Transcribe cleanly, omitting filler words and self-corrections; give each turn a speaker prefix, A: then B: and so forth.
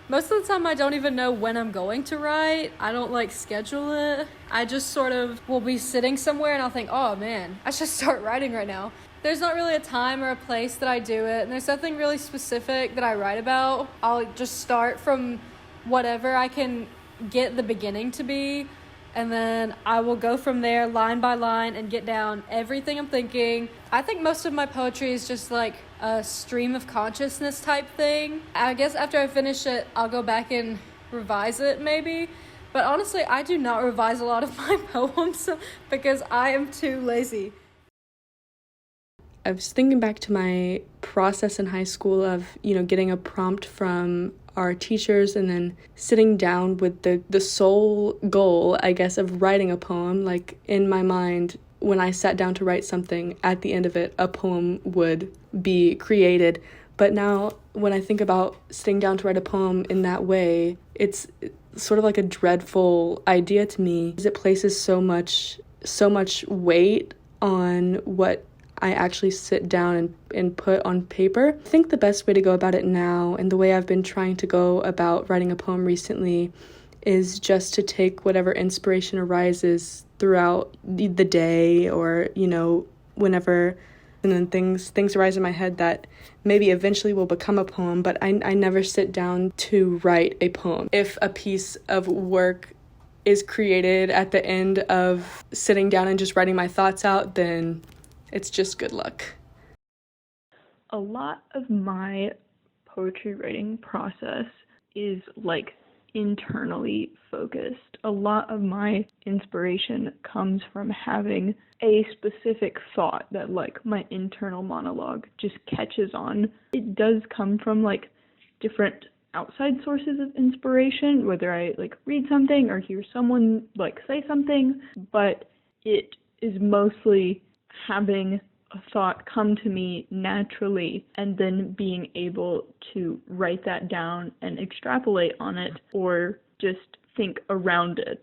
A: Most of the time I don't even know when I'm going to write. I don't like schedule it. I just sort of will be sitting somewhere and I'll think, oh man, I should start writing right now. There's not really a time or a place that I do it, and there's nothing really specific that I write about. I'll just start from whatever I can get the beginning to be, and then I will go from there line by line and get down everything I'm thinking. I think most of my poetry is just like a stream of consciousness type thing. I guess after I finish it, I'll go back and revise it maybe. But honestly, I do not revise a lot of my poems because I am too lazy.
B: I was thinking back to my process in high school of, getting a prompt from our teachers and then sitting down with the sole goal, I guess, of writing a poem. Like in my mind, when I sat down to write something, at the end of it, a poem would be created. But now when I think about sitting down to write a poem in that way, it's sort of like a dreadful idea to me, because it places so much weight on what I actually sit down and put on paper. I think the best way to go about it now, and the way I've been trying to go about writing a poem recently, is just to take whatever inspiration arises throughout the day, or, whenever, and then things arise in my head that maybe eventually will become a poem, but I never sit down to write a poem. If a piece of work is created at the end of sitting down and just writing my thoughts out, then it's just good luck.
C: A lot of my poetry writing process is like internally focused. A lot of my inspiration comes from having a specific thought that like my internal monologue just catches on. It does come from like different outside sources of inspiration, whether I like read something or hear someone like say something, but it is mostly having a thought come to me naturally and then being able to write that down and extrapolate on it, or just think around it.